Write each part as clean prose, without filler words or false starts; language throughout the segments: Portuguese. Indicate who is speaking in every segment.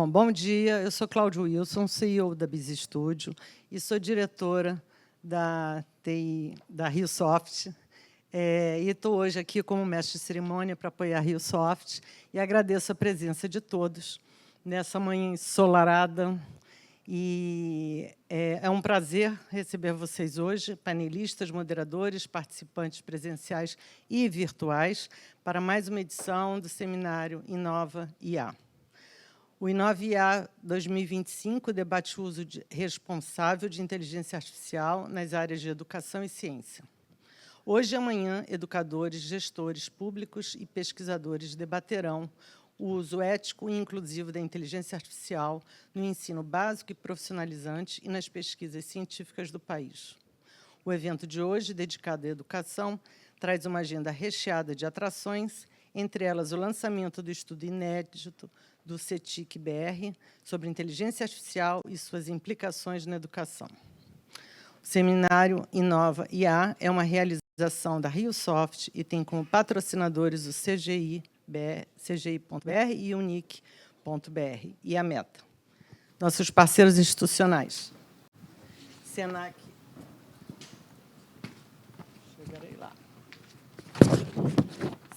Speaker 1: Bom dia. Eu sou Cláudia Wilson, CEO da Biz Studio e sou diretora da TI da RioSoft. E estou hoje aqui como mestre de cerimônia para apoiar a RioSoft e agradeço a presença de todos nessa manhã ensolarada. E é um prazer receber vocês hoje, panelistas, moderadores, participantes presenciais e virtuais, para mais uma edição do seminário Inova IA. O Inova IA 2025 debate o uso responsável de inteligência artificial nas áreas de educação e ciência. Hoje e amanhã, educadores, gestores públicos e pesquisadores debaterão o uso ético e inclusivo da inteligência artificial no ensino básico e profissionalizante e nas pesquisas científicas do país. O evento de hoje, dedicado à educação, traz uma agenda recheada de atrações, entre elas o lançamento do estudo inédito do CETIC-BR sobre inteligência artificial e suas implicações na educação. O seminário Inova IA é uma realização da RioSoft e tem como patrocinadores o CGI.br e o NIC.br e a Meta. Nossos parceiros institucionais. Senac. Chegarei lá.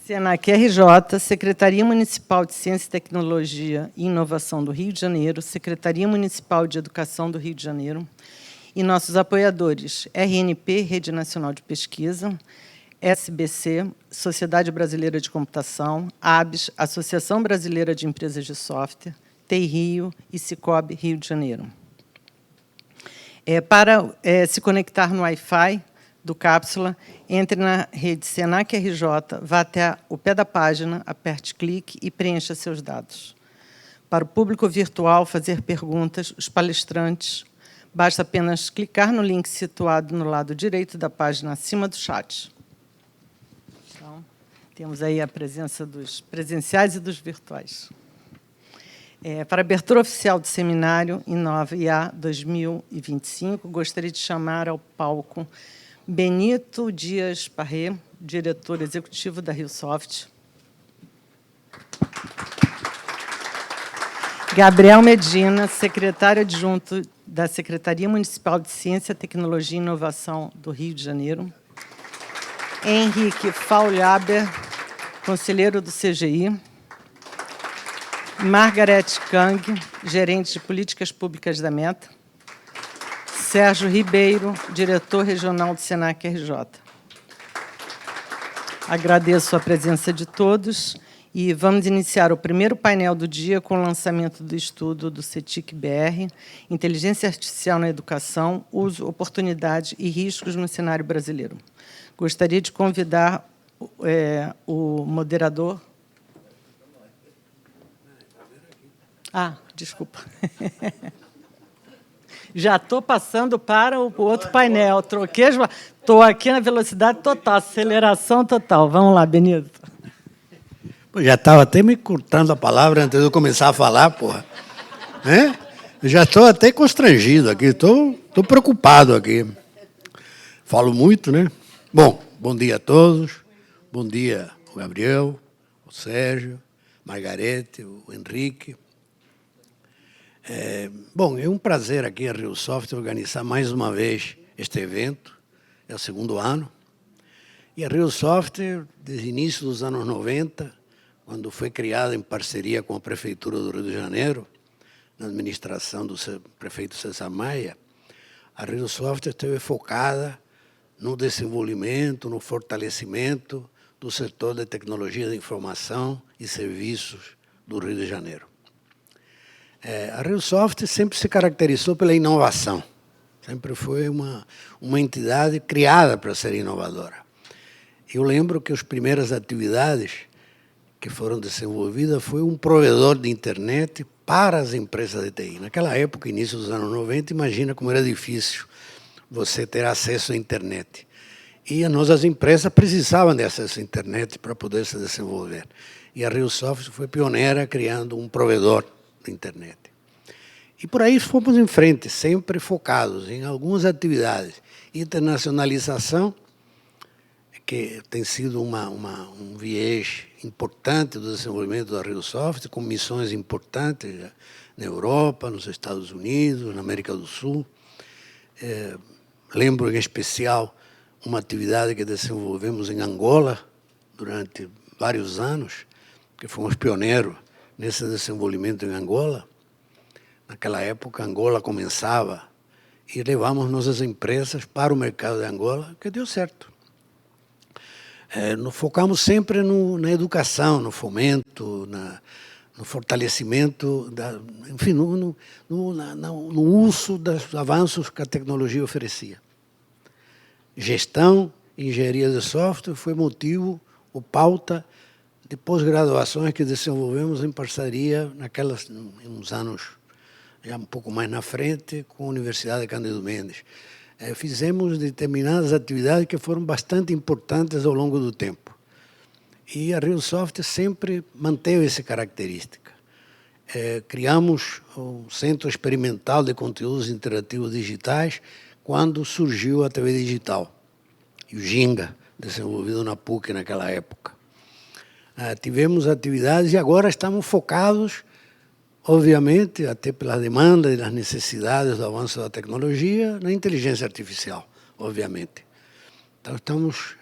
Speaker 1: Senac RJ, Secretaria Municipal de Ciência, Tecnologia e Inovação do Rio de Janeiro, Secretaria Municipal de Educação do Rio de Janeiro, e nossos apoiadores, RNP, Rede Nacional de Pesquisa, SBC, Sociedade Brasileira de Computação, ABS, Associação Brasileira de Empresas de Software, TI Rio e Cicobi Rio de Janeiro. Para se conectar no Wi-Fi do Cápsula, entre na rede Senac RJ, vá até o pé da página, aperte clique e preencha seus dados. Para o público virtual fazer perguntas, os palestrantes, basta apenas clicar no link situado no lado direito da página, acima do chat. Então, temos aí a presença dos presenciais e dos virtuais. Para a abertura oficial do seminário Inova IA 2025, gostaria de chamar ao palco Benito Dias Parré, diretor executivo da RioSoft. Gabriel Medina, secretário adjunto da Secretaria Municipal de Ciência, Tecnologia e Inovação do Rio de Janeiro. Henrique Faulhaber, conselheiro do CGI. Margaret Kang, gerente de Políticas Públicas da Meta. Sérgio Ribeiro, diretor regional do Senac RJ. Agradeço a presença de todos e vamos iniciar o primeiro painel do dia com o lançamento do estudo do CETIC-BR, Inteligência Artificial na Educação, Uso, Oportunidade e Riscos no Cenário Brasileiro. Gostaria de convidar o moderador. Desculpa. Já estou passando para o outro painel. Estou aqui na velocidade total, aceleração total. Vamos lá, Benito.
Speaker 2: Pô, já estava até me cortando a palavra antes de eu começar a falar, porra. Eu já estou até constrangido aqui, estou preocupado aqui. Falo muito, né? Bom dia a todos. Bom dia, o Gabriel, o Sérgio, Margarete, o Henrique. É um prazer aqui a RioSoft organizar mais uma vez este evento, é o segundo ano. E a RioSoft, desde o início dos anos 90, quando foi criada em parceria com a Prefeitura do Rio de Janeiro, na administração do prefeito César Maia, a RioSoft esteve focada no desenvolvimento, no fortalecimento do setor de tecnologia de informação e serviços do Rio de Janeiro. A RioSoft sempre se caracterizou pela inovação, sempre foi uma entidade criada para ser inovadora. Eu lembro que as primeiras atividades que foram desenvolvidas foi um provedor de internet para as empresas de TI. Naquela época, início dos anos 90, imagina como era difícil você ter acesso à internet. E as nossas empresas precisavam de acesso à internet para poder se desenvolver. E a RioSoft foi pioneira criando um provedor de internet. E por aí fomos em frente, sempre focados em algumas atividades. Internacionalização, que tem sido um viés importante do desenvolvimento da RioSoft, com missões importantes na Europa, nos Estados Unidos, na América do Sul. Lembro, em especial, uma atividade que desenvolvemos em Angola durante vários anos, que fomos pioneiros nesse desenvolvimento em Angola. Naquela época, Angola começava e levamos nossas empresas para o mercado de Angola, que deu certo. Nos focamos sempre na educação, no fomento, no fortalecimento, enfim, no uso dos avanços que a tecnologia oferecia. Gestão, engenharia de software foi motivo ou pauta de pós-graduações que desenvolvemos em parceria uns anos já um pouco mais na frente com a Universidade de Cândido Mendes. Fizemos determinadas atividades que foram bastante importantes ao longo do tempo. E a RioSoft sempre manteve essa característica. Criamos um Centro Experimental de Conteúdos Interativos Digitais quando surgiu a TV Digital, e o Ginga, desenvolvido na PUC naquela época. Tivemos atividades e agora estamos focados, obviamente, até pela demanda e das necessidades do avanço da tecnologia, na inteligência artificial, obviamente. Então, estamos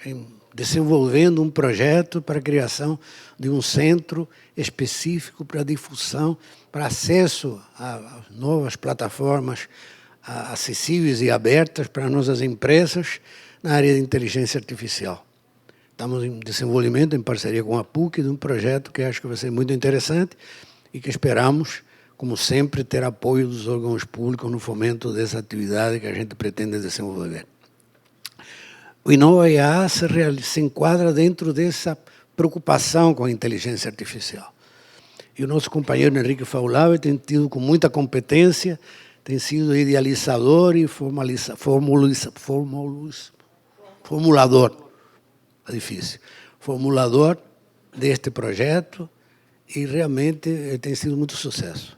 Speaker 2: desenvolvendo um projeto para a criação de um centro específico para difusão, para acesso a novas plataformas acessíveis e abertas para nossas empresas na área de inteligência artificial. Estamos em desenvolvimento, em parceria com a PUC, de um projeto que acho que vai ser muito interessante e que esperamos, como sempre, ter apoio dos órgãos públicos no fomento dessa atividade que a gente pretende desenvolver. O Inova IA se enquadra dentro dessa preocupação com a inteligência artificial. E o nosso companheiro Henrique Faulave tem tido com muita competência, tem sido idealizador e formulador, é difícil, formulador deste projeto, e realmente tem sido muito sucesso.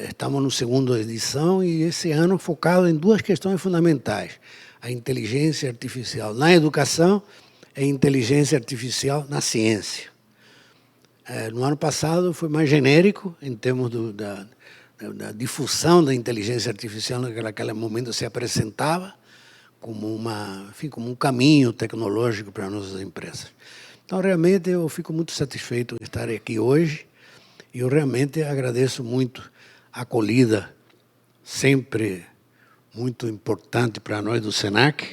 Speaker 2: Estamos na segunda edição e esse ano focado em duas questões fundamentais: a inteligência artificial na educação e a inteligência artificial na ciência. No ano passado foi mais genérico em termos da difusão da inteligência artificial que naquele momento se apresentava como como um caminho tecnológico para nossas empresas. Então, realmente, eu fico muito satisfeito de estar aqui hoje e eu realmente agradeço muito a acolhida, sempre muito importante para nós do SENAC.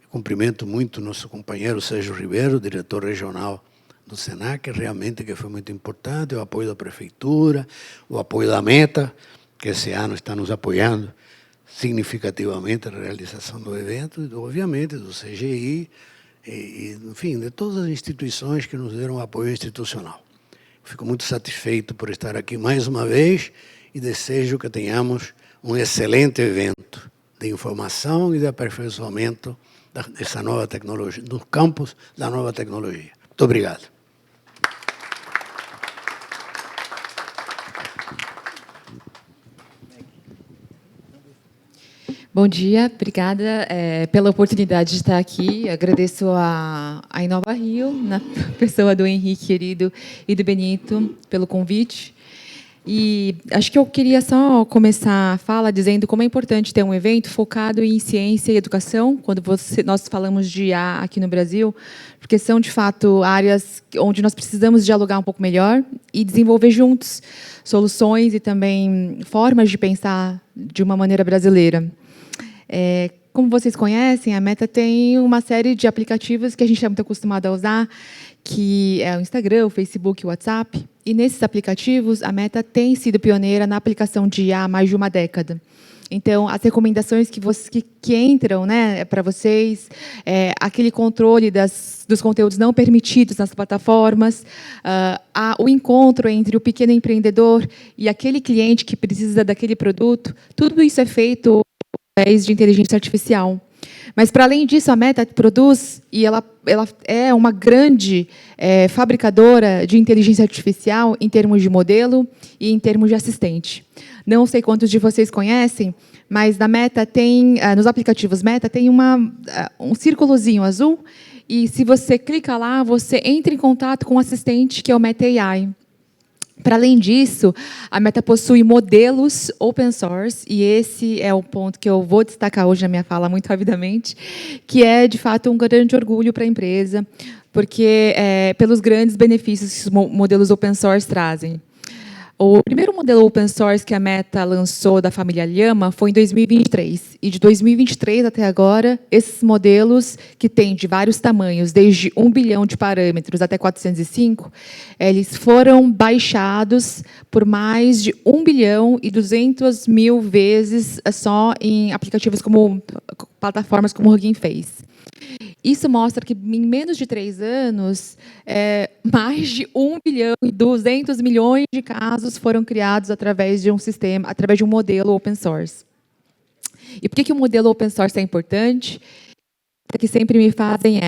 Speaker 2: Eu cumprimento muito o nosso companheiro Sérgio Ribeiro, diretor regional do SENAC, realmente que foi muito importante, o apoio da Prefeitura, o apoio da Meta, que esse ano está nos apoiando significativamente na realização do evento, e, obviamente, do CGI, enfim, de todas as instituições que nos deram apoio institucional. Fico muito satisfeito por estar aqui mais uma vez e desejo que tenhamos um excelente evento de informação e de aperfeiçoamento dessa nova tecnologia, dos campos da nova tecnologia. Muito obrigado.
Speaker 3: Bom dia, obrigada pela oportunidade de estar aqui. Agradeço a Inova Rio, na pessoa do Henrique, querido, e do Benito, pelo convite. E acho que eu queria só começar a fala dizendo como é importante ter um evento focado em ciência e educação, quando nós falamos de IA aqui no Brasil, porque são, de fato, áreas onde nós precisamos dialogar um pouco melhor e desenvolver juntos soluções e também formas de pensar de uma maneira brasileira. Como vocês conhecem, a Meta tem uma série de aplicativos que a gente é muito acostumado a usar, que é o Instagram, o Facebook, o WhatsApp. E nesses aplicativos, a Meta tem sido pioneira na aplicação de IA há mais de uma década. Então, as recomendações que entram, né, para vocês, aquele controle dos conteúdos não permitidos nas plataformas, o encontro entre o pequeno empreendedor e aquele cliente que precisa daquele produto, tudo isso é feito através de inteligência artificial. Mas, para além disso, a Meta produz, e ela é uma grande fabricadora de inteligência artificial em termos de modelo e em termos de assistente. Não sei quantos de vocês conhecem, mas na Meta nos aplicativos Meta tem um círculozinho azul, e se você clica lá, você entra em contato com o assistente, que é o Meta AI. Para além disso, a Meta possui modelos open source, e esse é o ponto que eu vou destacar hoje na minha fala muito rapidamente, que é, de fato, um grande orgulho para a empresa, porque pelos grandes benefícios que os modelos open source trazem. O primeiro modelo open source que a Meta lançou da família Llama foi em 2023. E de 2023 até agora, esses modelos, que têm de vários tamanhos, desde 1 bilhão de parâmetros até 405, eles foram baixados por mais de 1 bilhão e 200 mil vezes só em aplicativos como plataformas como o Hugging Face. Isso mostra que, em menos de 3 anos, mais de 1 bilhão e 200 milhões de casos foram criados através de um sistema, através de um modelo open source. E por que o modelo open source é importante? O que sempre me fazem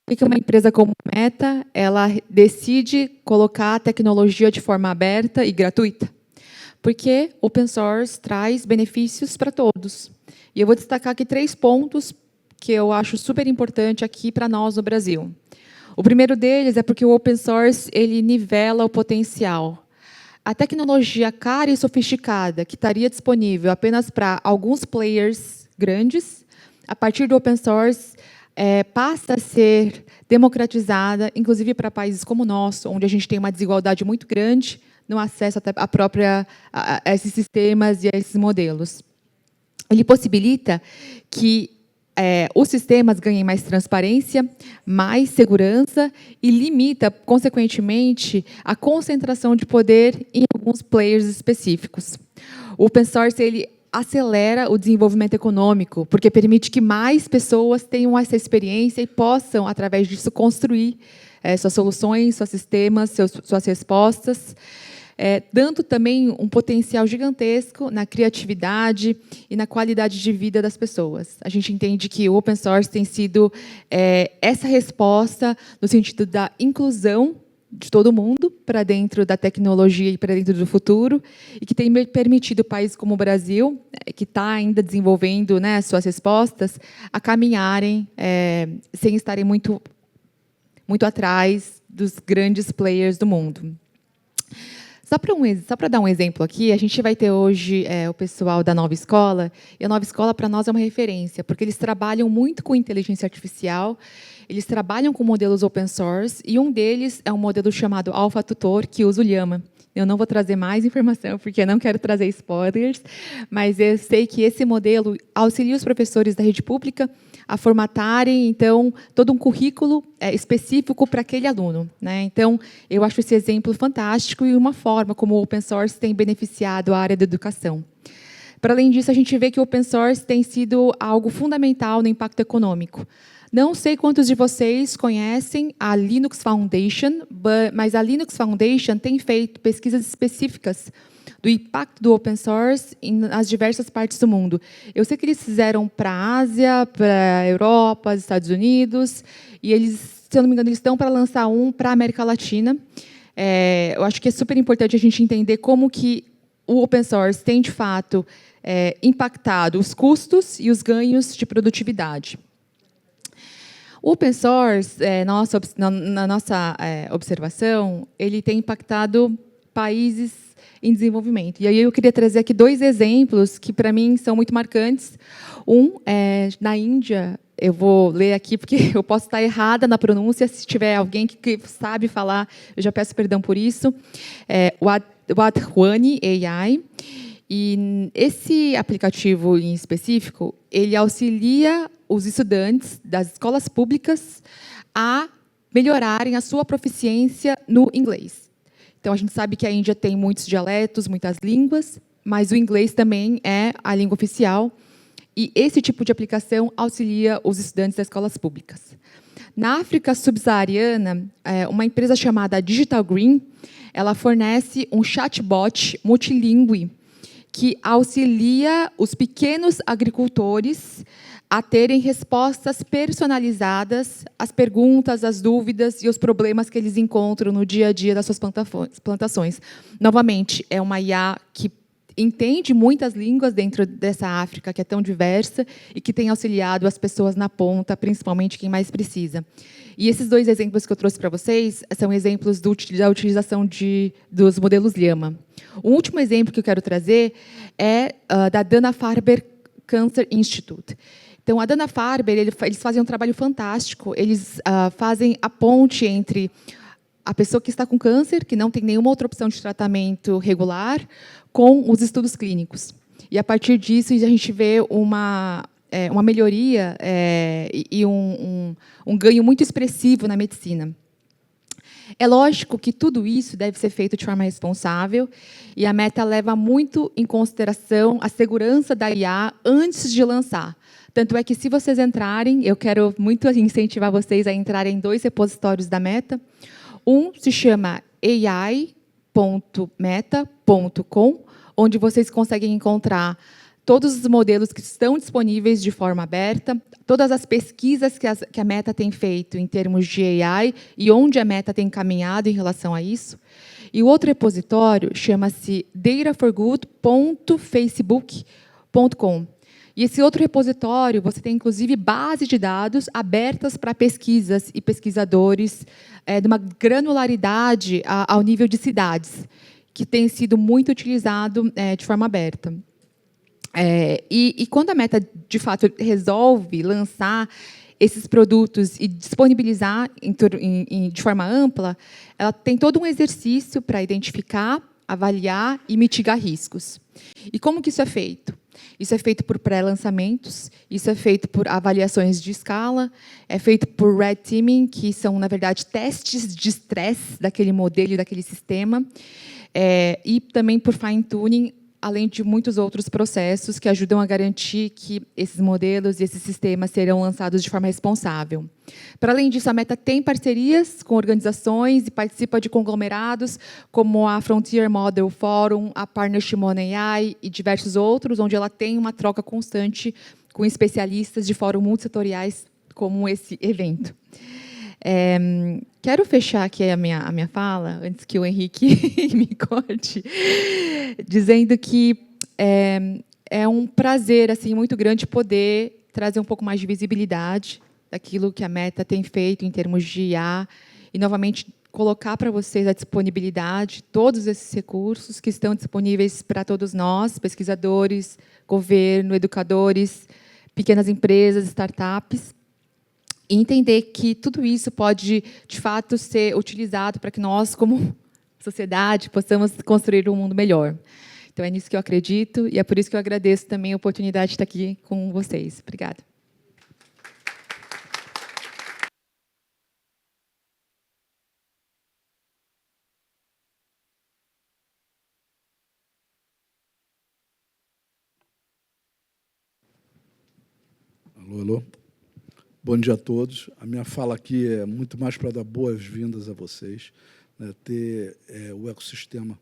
Speaker 3: por que uma empresa como a Meta ela decide colocar a tecnologia de forma aberta e gratuita? Porque open source traz benefícios para todos. E eu vou destacar aqui 3 pontos que eu acho super importante aqui para nós no Brasil. O primeiro deles é porque o open source ele nivela o potencial. A tecnologia cara e sofisticada, que estaria disponível apenas para alguns players grandes, a partir do open source, passa a ser democratizada, inclusive para países como o nosso, onde a gente tem uma desigualdade muito grande no acesso a esses sistemas e a esses modelos. Ele possibilita que os sistemas ganhem mais transparência, mais segurança e limita, consequentemente, a concentração de poder em alguns players específicos. O open source ele acelera o desenvolvimento econômico, porque permite que mais pessoas tenham essa experiência e possam, através disso, construir suas soluções, seus sistemas, suas respostas, dando também um potencial gigantesco na criatividade e na qualidade de vida das pessoas. A gente entende que o open source tem sido essa resposta no sentido da inclusão de todo mundo para dentro da tecnologia e para dentro do futuro, e que tem permitido países como o Brasil, que está ainda desenvolvendo suas respostas, a caminharem sem estarem muito atrás dos grandes players do mundo. Só para dar um exemplo aqui, a gente vai ter hoje o pessoal da Nova Escola, e a Nova Escola, para nós, é uma referência, porque eles trabalham muito com inteligência artificial, eles trabalham com modelos open source, e um deles é um modelo chamado AlphaTutor, que usa o Llama. Eu não vou trazer mais informação, porque eu não quero trazer spoilers, mas eu sei que esse modelo auxilia os professores da rede pública a formatarem, então, todo um currículo específico para aquele aluno. Então, eu acho esse exemplo fantástico e uma forma como o open source tem beneficiado a área da educação. Para além disso, a gente vê que o open source tem sido algo fundamental no impacto econômico. Não sei quantos de vocês conhecem a Linux Foundation, mas a Linux Foundation tem feito pesquisas específicas do impacto do open source nas diversas partes do mundo. Eu sei que eles fizeram para a Ásia, para a Europa, os Estados Unidos, e eles, se eu não me engano, eles estão para lançar um para a América Latina. Eu acho que é super importante a gente entender como que o open source tem, de fato, impactado os custos e os ganhos de produtividade. O open source, na nossa observação, ele tem impactado países em desenvolvimento. E aí eu queria trazer aqui 2 exemplos que, para mim, são muito marcantes. Um é na Índia. Eu vou ler aqui, porque eu posso estar errada na pronúncia. Se tiver alguém que sabe falar, eu já peço perdão por isso. O Wadhwani AI. E esse aplicativo em específico, ele auxilia os estudantes das escolas públicas a melhorarem a sua proficiência no inglês. Então, a gente sabe que a Índia tem muitos dialetos, muitas línguas, mas o inglês também é a língua oficial, e esse tipo de aplicação auxilia os estudantes das escolas públicas. Na África subsaariana, uma empresa chamada Digital Green, ela fornece um chatbot multilingüe que auxilia os pequenos agricultores a terem respostas personalizadas às perguntas, às dúvidas e os problemas que eles encontram no dia a dia das suas plantações. Novamente, é uma IA que entende muitas línguas dentro dessa África, que é tão diversa, e que tem auxiliado as pessoas na ponta, principalmente quem mais precisa. E esses 2 exemplos que eu trouxe para vocês são exemplos da utilização dos modelos Llama. O último exemplo que eu quero trazer é da Dana-Farber Cancer Institute. Então, a Dana-Farber, eles fazem um trabalho fantástico, eles fazem a ponte entre a pessoa que está com câncer, que não tem nenhuma outra opção de tratamento regular, com os estudos clínicos. E, a partir disso, a gente vê uma melhoria e um ganho muito expressivo na medicina. É lógico que tudo isso deve ser feito de forma responsável, e a Meta leva muito em consideração a segurança da IA antes de lançar. Tanto é que, se vocês entrarem, eu quero muito incentivar vocês a entrarem em 2 repositórios da Meta. Um se chama ai.meta.com, onde vocês conseguem encontrar todos os modelos que estão disponíveis de forma aberta, todas as pesquisas que a Meta tem feito em termos de AI e onde a Meta tem caminhado em relação a isso. E o outro repositório chama-se dataforgood.facebook.com. E esse outro repositório, você tem, inclusive, base de dados abertas para pesquisas e pesquisadores de uma granularidade ao nível de cidades, que tem sido muito utilizado de forma aberta. E quando a Meta, de fato, resolve lançar esses produtos e disponibilizar de forma ampla, ela tem todo um exercício para identificar, avaliar e mitigar riscos. E como que isso é feito? Isso é feito por pré-lançamentos, isso é feito por avaliações de escala, é feito por red teaming, que são, na verdade, testes de estresse daquele modelo e daquele sistema, e também por fine-tuning, além de muitos outros processos que ajudam a garantir que esses modelos e esses sistemas serão lançados de forma responsável. Para além disso, a Meta tem parcerias com organizações e participa de conglomerados, como a Frontier Model Forum, a Partnership on AI e diversos outros, onde ela tem uma troca constante com especialistas de fóruns multissetoriais, como esse evento. Quero fechar aqui a minha fala, antes que o Henrique me corte, dizendo que é um prazer assim, muito grande poder trazer um pouco mais de visibilidade daquilo que a Meta tem feito em termos de IA e, novamente, colocar para vocês a disponibilidade, todos esses recursos que estão disponíveis para todos nós, pesquisadores, governo, educadores, pequenas empresas, startups, e entender que tudo isso pode, de fato, ser utilizado para que nós, como sociedade, possamos construir um mundo melhor. Então, é nisso que eu acredito, e é por isso que eu agradeço também a oportunidade de estar aqui com vocês. Obrigada.
Speaker 4: Alô, alô. Bom dia a todos. A minha fala aqui é muito mais para dar boas-vindas a vocês, né? Ter o ecossistema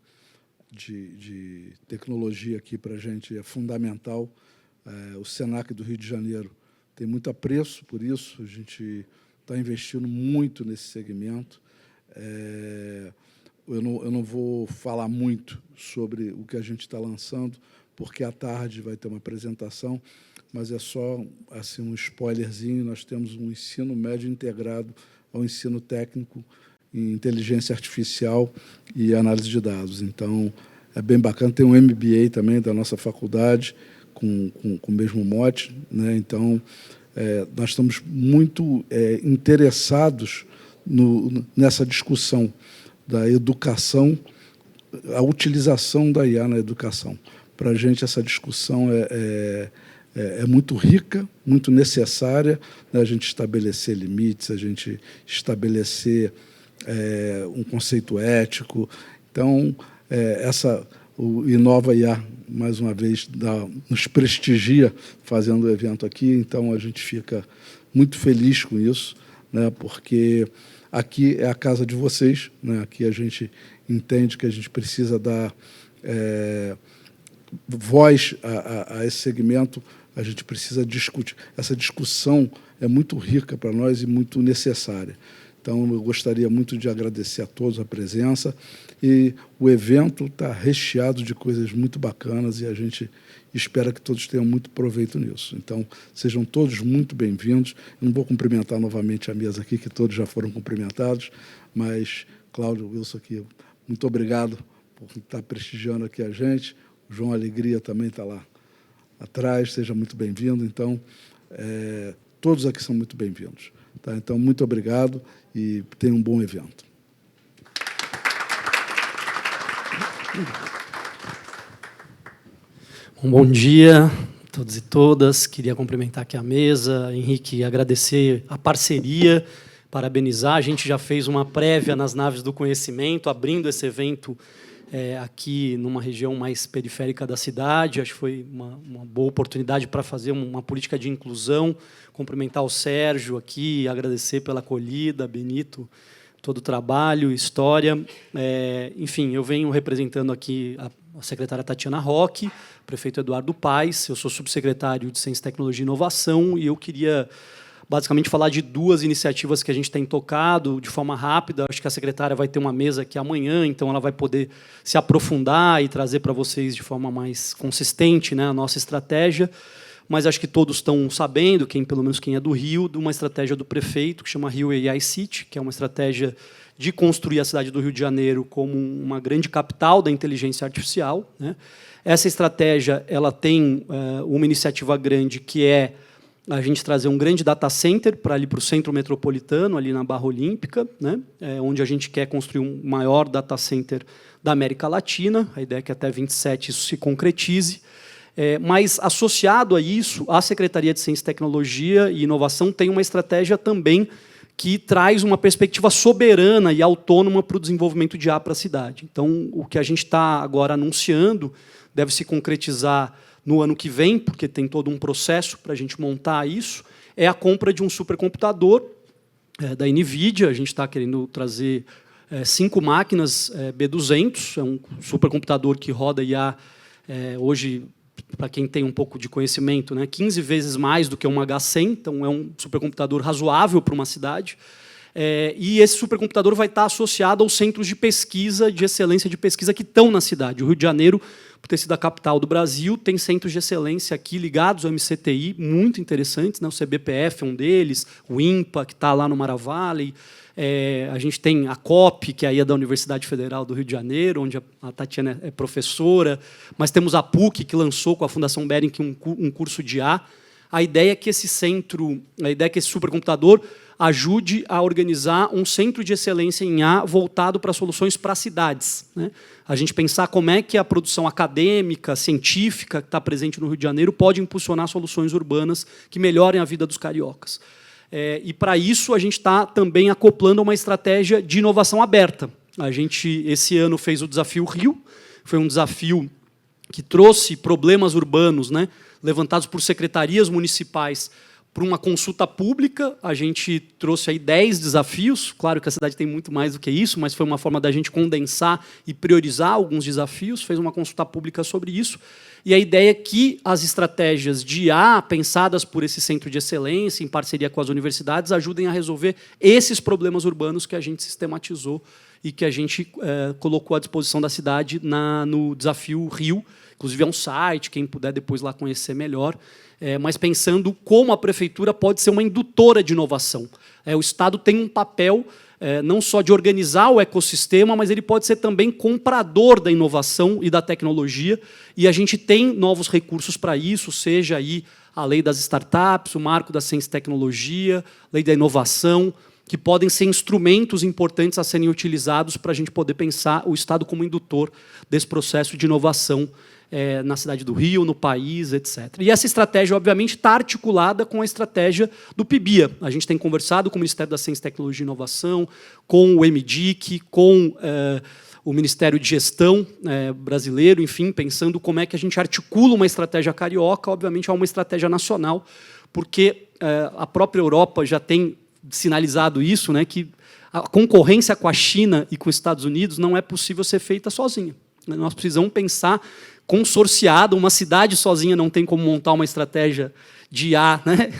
Speaker 4: de tecnologia aqui para a gente é fundamental. O Senac do Rio de Janeiro tem muito apreço por isso, a gente está investindo muito nesse segmento. Eu não vou falar muito sobre o que a gente está lançando, porque à tarde vai ter uma apresentação, mas é só assim, um spoilerzinho. Nós temos um ensino médio integrado ao ensino técnico em inteligência artificial e análise de dados. Então, é bem bacana. Tem um MBA também da nossa faculdade, com o mesmo mote, né? Então, nós estamos muito interessados nessa discussão da educação, a utilização da IA na educação. Para a gente, essa discussão é muito rica, muito necessária, né? A gente estabelecer limites, a gente estabelecer um conceito ético. Então, o Inova IA, mais uma vez, nos prestigia fazendo o evento aqui, então a gente fica muito feliz com isso, né? Porque aqui é a casa de vocês, né? Aqui a gente entende que a gente precisa dar voz a esse segmento, a gente precisa discutir. Essa discussão é muito rica para nós e muito necessária. Então, eu gostaria muito de agradecer a todos a presença E o evento está recheado de coisas muito bacanas e a gente espera que todos tenham muito proveito nisso. Então, sejam todos muito bem-vindos. Eu não vou cumprimentar novamente a mesa aqui, que todos já foram cumprimentados, mas, Cláudio, Wilson aqui, muito obrigado por estar prestigiando aqui a gente. O João Alegria também está lá atrás, seja muito bem-vindo. Então, todos aqui são muito bem-vindos. Tá? Então, muito obrigado e tenham um bom evento.
Speaker 5: Bom dia a todos e todas. Queria cumprimentar aqui a mesa, Henrique, agradecer a parceria, parabenizar. A gente já fez uma prévia nas Naves do Conhecimento, abrindo esse evento aqui numa região mais periférica da cidade. Acho que foi uma boa oportunidade para fazer uma política de inclusão. Cumprimentar o Sérgio aqui, agradecer pela acolhida, Benito, todo o trabalho, história. Enfim, eu venho representando aqui a secretária Tatiana Roque, o prefeito Eduardo Paes. Eu sou subsecretário de Ciência, Tecnologia e Inovação, e eu queria basicamente falar de duas iniciativas que a gente tem tocado de forma rápida. Acho que a secretária vai ter uma mesa aqui amanhã, então ela vai poder se aprofundar e trazer para vocês de forma mais consistente, né, a nossa estratégia. Mas acho que todos estão sabendo, pelo menos quem é do Rio, de uma estratégia do prefeito, que chama Rio AI City, que é uma estratégia de construir a cidade do Rio de Janeiro como uma grande capital da inteligência artificial, né? Essa estratégia ela tem uma iniciativa grande, que é a gente trazer um grande data center para ali para o centro metropolitano, ali na Barra Olímpica, né? Onde a gente quer construir um maior data center da América Latina. A ideia é que até 27 isso se concretize. Mas, associado a isso, a Secretaria de Ciência, Tecnologia e Inovação tem uma estratégia também que traz uma perspectiva soberana e autônoma para o desenvolvimento de IA para a cidade. Então, o que a gente está agora anunciando deve se concretizar no ano que vem, porque tem todo um processo para a gente montar isso, é a compra de um supercomputador da NVIDIA. A gente está querendo trazer 5 máquinas B200, é um supercomputador que roda IA hoje, para quem tem um pouco de conhecimento, né, 15 vezes mais do que um H100, então é um supercomputador razoável para uma cidade. E esse supercomputador vai estar associado aos centros de pesquisa, de excelência de pesquisa que estão na cidade. O Rio de Janeiro, por ter sido a capital do Brasil, tem centros de excelência aqui ligados ao MCTI, muito interessantes, né? O CBPF é um deles, o INPA, que está lá no Mara Valley. A gente tem a COP, que aí é da Universidade Federal do Rio de Janeiro, onde a Tatiana é professora, mas temos a PUC, que lançou com a Fundação Bering um curso de IA. A ideia é que esse supercomputador ajude a organizar um centro de excelência em IA voltado para soluções para cidades, né? A gente pensar como é que a produção acadêmica, científica, que está presente no Rio de Janeiro, pode impulsionar soluções urbanas que melhorem a vida dos cariocas. E, para isso, a gente está também acoplando uma estratégia de inovação aberta. A gente, esse ano, fez o Desafio Rio. Foi um desafio que trouxe problemas urbanos, né, levantados por secretarias municipais para uma consulta pública. A gente trouxe aí 10 desafios. Claro que a cidade tem muito mais do que isso, mas foi uma forma da gente condensar e priorizar alguns desafios. Fez uma consulta pública sobre isso. E a ideia é que as estratégias de IA, pensadas por esse centro de excelência, em parceria com as universidades, ajudem a resolver esses problemas urbanos que a gente sistematizou e que a gente colocou à disposição da cidade no Desafio Rio. Inclusive, é um site, quem puder depois lá conhecer melhor. Mas pensando como a prefeitura pode ser uma indutora de inovação. O Estado tem um papel não só de organizar o ecossistema, mas ele pode ser também comprador da inovação e da tecnologia, e a gente tem novos recursos para isso, seja aí a lei das startups, o marco da ciência e tecnologia, lei da inovação, que podem ser instrumentos importantes a serem utilizados para a gente poder pensar o Estado como indutor desse processo de inovação na cidade do Rio, no país, etc. E essa estratégia, obviamente, está articulada com a estratégia do PIBIA. A gente tem conversado com o Ministério da Ciência, Tecnologia e Inovação, com o MDIC, com o Ministério de Gestão brasileiro, enfim, pensando como é que a gente articula uma estratégia carioca. Obviamente, é uma estratégia nacional, porque a própria Europa já tem sinalizado isso, né, que a concorrência com a China e com os Estados Unidos não é possível ser feita sozinha. Nós precisamos pensar consorciada, uma cidade sozinha não tem como montar uma estratégia de IA, né?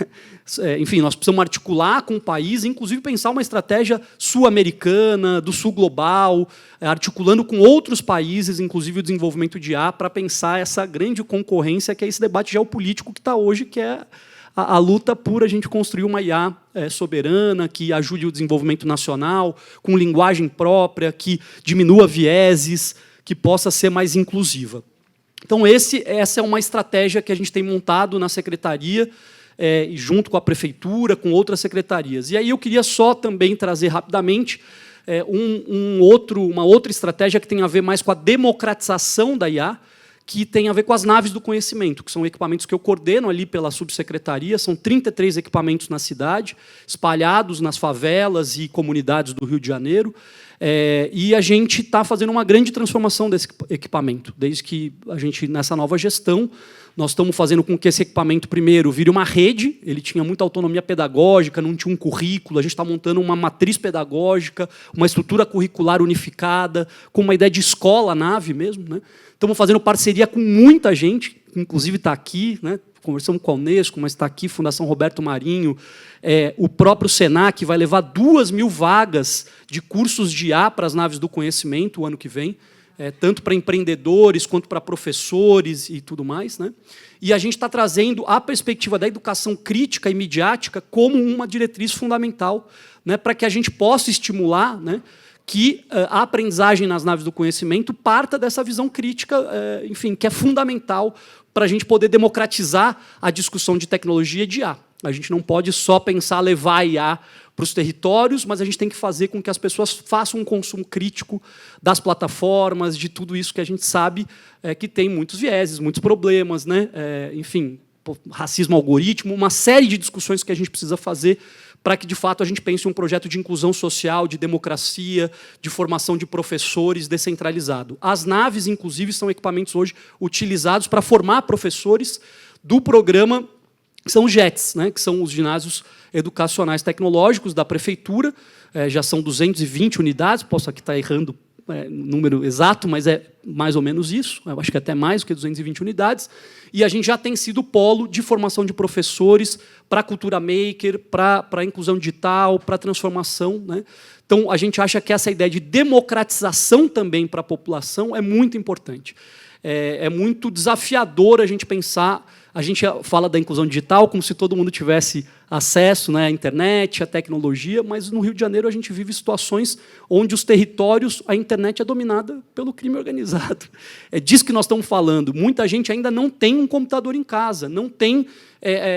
Speaker 5: Enfim, nós precisamos articular com o país, inclusive pensar uma estratégia sul-americana, do sul global, articulando com outros países, inclusive o desenvolvimento de IA, para pensar essa grande concorrência que é esse debate geopolítico que está hoje, que é a luta por a gente construir uma IA soberana, que ajude o desenvolvimento nacional, com linguagem própria, que diminua vieses, que possa ser mais inclusiva. Então, essa é uma estratégia que a gente tem montado na secretaria, junto com a prefeitura, com outras secretarias. E aí eu queria só também trazer rapidamente uma outra estratégia que tem a ver mais com a democratização da IA, que tem a ver com as naves do conhecimento, que são equipamentos que eu coordeno ali pela subsecretaria, são 33 equipamentos na cidade, espalhados nas favelas e comunidades do Rio de Janeiro, e a gente está fazendo uma grande transformação desse equipamento, desde que a gente, nessa nova gestão, nós estamos fazendo com que esse equipamento, primeiro, vire uma rede, ele tinha muita autonomia pedagógica, não tinha um currículo, a gente está montando uma matriz pedagógica, uma estrutura curricular unificada, com uma ideia de escola, nave mesmo, né? Estamos fazendo parceria com muita gente, inclusive está aqui, né? Conversamos com a Unesco, mas está aqui, Fundação Roberto Marinho, o próprio Senac vai levar 2.000 vagas de cursos de IA para as naves do conhecimento o ano que vem, tanto para empreendedores quanto para professores e tudo mais, né? E a gente está trazendo a perspectiva da educação crítica e midiática como uma diretriz fundamental, né, para que a gente possa estimular, né, que a aprendizagem nas naves do conhecimento parta dessa visão crítica, enfim, que é fundamental para a gente poder democratizar a discussão de tecnologia e de IA. A gente não pode só pensar levar a IA para os territórios, mas a gente tem que fazer com que as pessoas façam um consumo crítico das plataformas, de tudo isso que a gente sabe que tem muitos vieses, muitos problemas, né? Enfim, racismo algoritmo, uma série de discussões que a gente precisa fazer para que, de fato, a gente pense em um projeto de inclusão social, de democracia, de formação de professores descentralizado. As naves, inclusive, são equipamentos hoje utilizados para formar professores do programa, que são os JETs, né, que são os ginásios educacionais tecnológicos da prefeitura, já são 220 unidades, posso aqui estar errando o número exato, mas é mais ou menos isso, eu acho que até mais do que 220 unidades, e a gente já tem sido polo de formação de professores para a cultura maker, para a inclusão digital, para a transformação, né? Então, a gente acha que essa ideia de democratização também para a população é muito importante. É muito desafiador a gente pensar, a gente fala da inclusão digital como se todo mundo tivesse acesso, né, à internet, à tecnologia, mas no Rio de Janeiro a gente vive situações onde os territórios, a internet é dominada pelo crime organizado. É disso que nós estamos falando. Muita gente ainda não tem um computador em casa, não tem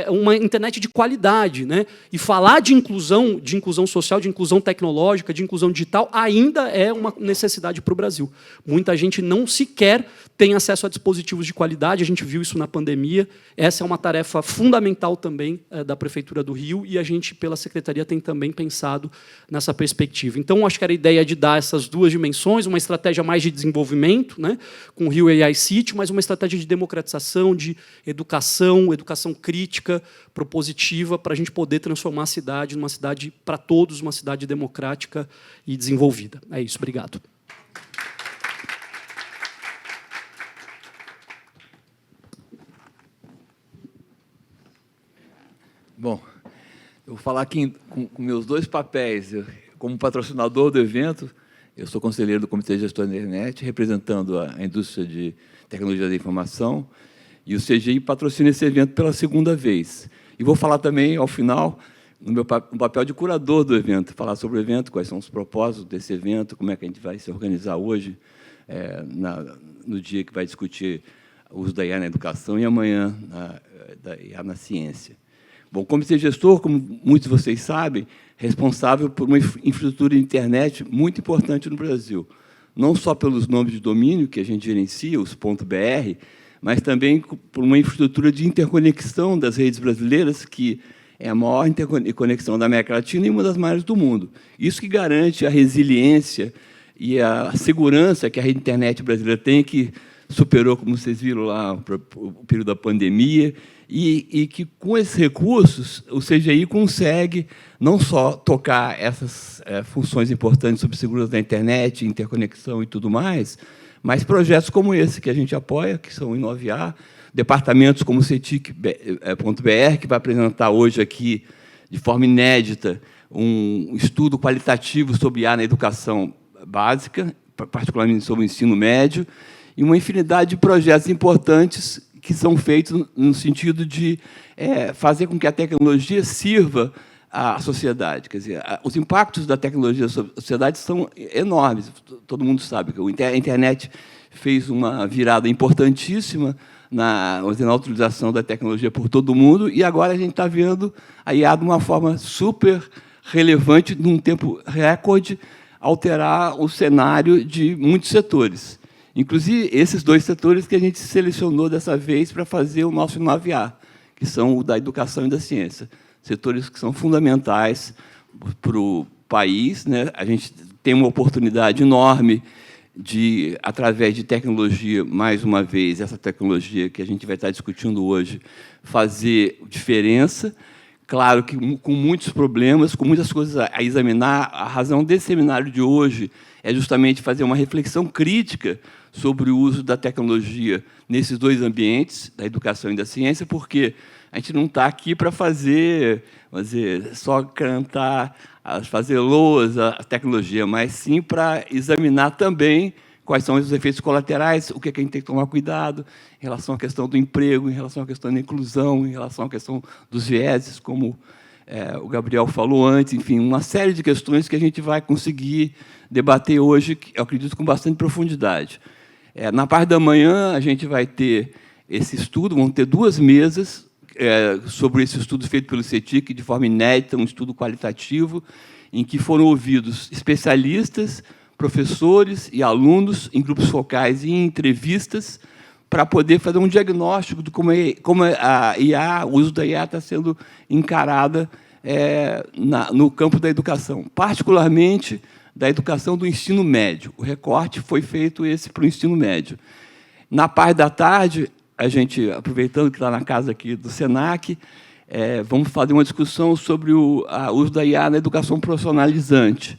Speaker 5: uma internet de qualidade, né? E falar de inclusão social, de inclusão tecnológica, de inclusão digital, ainda é uma necessidade para o Brasil. Muita gente não sequer tem acesso a dispositivos de qualidade, a gente viu isso na pandemia. Essa é uma tarefa fundamental também da Prefeitura do Rio, e a gente, pela Secretaria, tem também pensado nessa perspectiva. Então, acho que era a ideia de dar essas duas dimensões, uma estratégia mais de desenvolvimento, né, com o Rio AI City, mas uma estratégia de democratização, de educação crítica, propositiva, para a gente poder transformar a cidade numa cidade para todos, uma cidade democrática e desenvolvida. É isso, obrigado.
Speaker 6: Bom, eu vou falar aqui com meus dois papéis. Como patrocinador do evento, eu sou conselheiro do Comitê de Gestão da Internet, representando a indústria de tecnologia da informação, e o CGI patrocina esse evento pela segunda vez. E vou falar também, ao final, no papel de curador do evento, falar sobre o evento, quais são os propósitos desse evento, como é que a gente vai se organizar hoje, no dia que vai discutir o uso da IA na educação e amanhã da IA na ciência. Bom, o Comitê Gestor, como muitos de vocês sabem, é responsável por uma infraestrutura de internet muito importante no Brasil. Não só pelos nomes de domínio que a gente gerencia, os .br, mas também por uma infraestrutura de interconexão das redes brasileiras, que é a maior interconexão da América Latina e uma das maiores do mundo. Isso que garante a resiliência e a segurança que a rede internet brasileira tem, que superou, como vocês viram lá, o período da pandemia, e que, com esses recursos, o CGI consegue não só tocar essas funções importantes sobre segurança da internet, interconexão e tudo mais, mas projetos como esse que a gente apoia, que são o Inoviar, departamentos como o CETIC.br, que vai apresentar hoje aqui, de forma inédita, um estudo qualitativo sobre IA na educação básica, particularmente sobre o ensino médio, e uma infinidade de projetos importantes que são feitos no sentido de fazer com que a tecnologia sirva à sociedade. Quer dizer, os impactos da tecnologia sobre a sociedade são enormes. Todo mundo sabe que a internet fez uma virada importantíssima na utilização da tecnologia por todo mundo, e agora a gente está vendo a IA de uma forma super relevante, num tempo recorde, alterar o cenário de muitos setores. Inclusive, esses 2 setores que a gente selecionou dessa vez para fazer o nosso Inoviar, que são o da educação e da ciência. Setores que são fundamentais para o país, né? A gente tem uma oportunidade enorme de, através de tecnologia, mais uma vez, essa tecnologia que a gente vai estar discutindo hoje, fazer diferença. Claro que com muitos problemas, com muitas coisas a examinar. A razão desse seminário de hoje é justamente fazer uma reflexão crítica sobre o uso da tecnologia nesses 2 ambientes, da educação e da ciência, porque a gente não está aqui para fazer, vamos dizer, só cantar, fazer loas à tecnologia, mas sim para examinar também quais são os efeitos colaterais, o que a gente tem que tomar cuidado em relação à questão do emprego, em relação à questão da inclusão, em relação à questão dos vieses, como o Gabriel falou antes, enfim, uma série de questões que a gente vai conseguir debater hoje, eu acredito, com bastante profundidade. Na parte da manhã, a gente vai ter esse estudo, vão ter 2 mesas sobre esse estudo feito pelo CETIC, de forma inédita, um estudo qualitativo, em que foram ouvidos especialistas, professores e alunos em grupos focais e em entrevistas para poder fazer um diagnóstico de como a IA, o uso da IA está sendo encarada no campo da educação, particularmente da educação do ensino médio. O recorte foi feito esse para o ensino médio. Na parte da tarde, a gente, aproveitando que está na casa aqui do SENAC, vamos fazer uma discussão sobre o uso da IA na educação profissionalizante,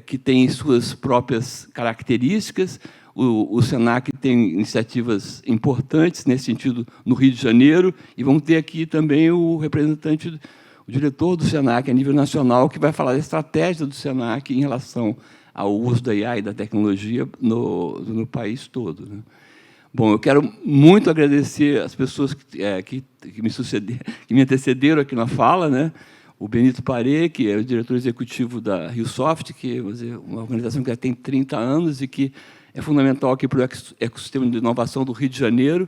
Speaker 6: que tem suas próprias características. O SENAC tem iniciativas importantes nesse sentido no Rio de Janeiro, e vamos ter aqui também o representante, o diretor do SENAC a nível nacional, que vai falar da estratégia do SENAC em relação ao uso da IA e da tecnologia no país todo, né? Bom, eu quero muito agradecer as pessoas que me antecederam aqui na fala, né? O Benito Paré, que é o diretor executivo da RioSoft, que é uma organização que já tem 30 anos e que é fundamental aqui para o ecossistema de inovação do Rio de Janeiro,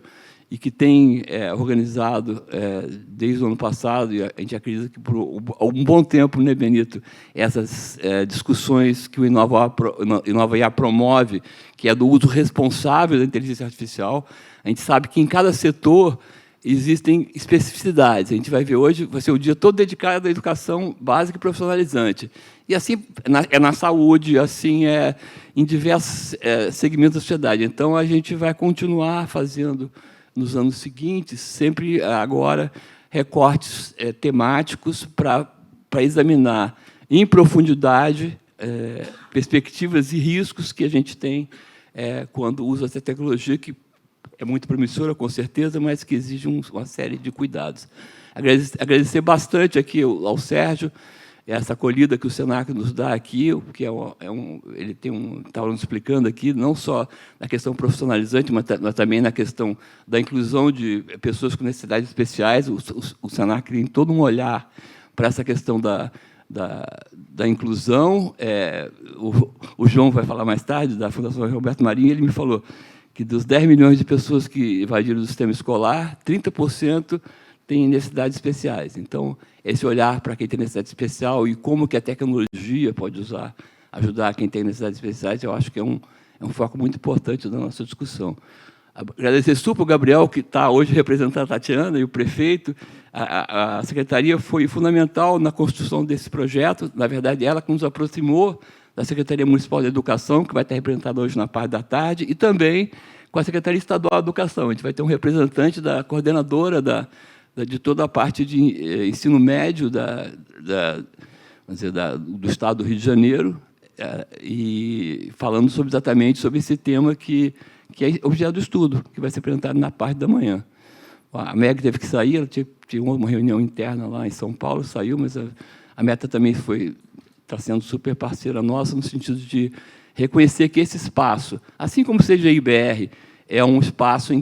Speaker 6: e que tem organizado, desde o ano passado, e a gente acredita que por um bom tempo, né, Benito, essas discussões que o Inoviar promove, que é do uso responsável da inteligência artificial. A gente sabe que em cada setor existem especificidades. A gente vai ver hoje, vai ser o dia todo dedicado à educação básica e profissionalizante. E assim na saúde, assim em diversos segmentos da sociedade. Então, a gente vai continuar fazendo, nos anos seguintes, sempre agora, recortes temáticos para examinar em profundidade perspectivas e riscos que a gente tem quando usa essa tecnologia, que é muito promissora, com certeza, mas que exige uma série de cuidados. Agradecer bastante aqui ao Sérgio essa acolhida que o SENAC nos dá aqui, que ele estava nos explicando aqui, não só na questão profissionalizante, mas também na questão da inclusão de pessoas com necessidades especiais. O SENAC tem todo um olhar para essa questão da inclusão. O João vai falar mais tarde, da Fundação Roberto Marinho, ele me falou que dos 10 milhões de pessoas que invadiram o sistema escolar, 30% têm necessidades especiais. Então, esse olhar para quem tem necessidade especial e como que a tecnologia pode ajudar quem tem necessidades especiais, eu acho que é um foco muito importante da nossa discussão. Agradecer super ao Gabriel, que está hoje representando a Tatiana, e o prefeito. A secretaria foi fundamental na construção desse projeto. Na verdade, ela que nos aproximou da Secretaria Municipal de Educação, que vai estar representada hoje na parte da tarde, e também com a Secretaria Estadual de Educação. A gente vai ter um representante da coordenadora de toda a parte de ensino médio do Estado do Rio de Janeiro, e falando exatamente sobre esse tema que é objeto do estudo, que vai ser apresentado na parte da manhã. A Meg teve que sair, ela tinha uma reunião interna lá em São Paulo, saiu, mas a Meta também está sendo super parceira nossa, no sentido de reconhecer que esse espaço, assim como o CGIBR, é um espaço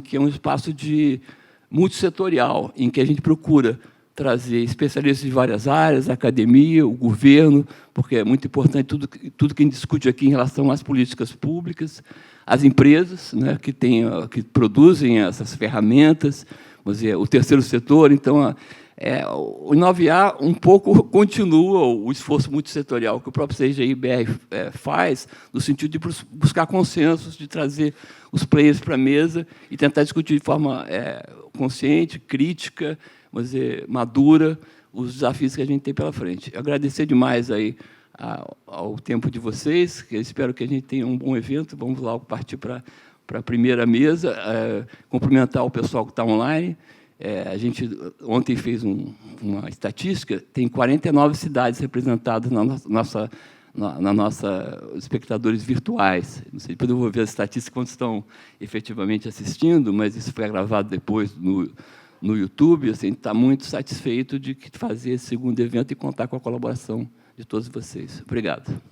Speaker 6: multissetorial, em que a gente procura trazer especialistas de várias áreas, a academia, o governo, porque é muito importante tudo que a gente discute aqui em relação às políticas públicas, as empresas, né, que produzem essas ferramentas, vamos dizer, o terceiro setor. Então, o Inoviar um pouco continua o esforço multissetorial que o próprio CGIBR faz, no sentido de buscar consensos, de trazer os players para a mesa e tentar discutir de forma consciente, crítica, vamos dizer, madura, os desafios que a gente tem pela frente. Eu agradecer demais aí ao tempo de vocês, que eu espero que a gente tenha um bom evento. Vamos lá partir para a primeira mesa, cumprimentar o pessoal que está online. A gente ontem fez uma estatística, tem 49 cidades representadas na nossa espectadores virtuais. Não sei, depois eu vou ver as estatísticas quando estão efetivamente assistindo, mas isso foi gravado depois no YouTube. Assim, está muito satisfeito de fazer esse segundo evento e contar com a colaboração de todos vocês. Obrigado.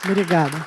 Speaker 1: Obrigada.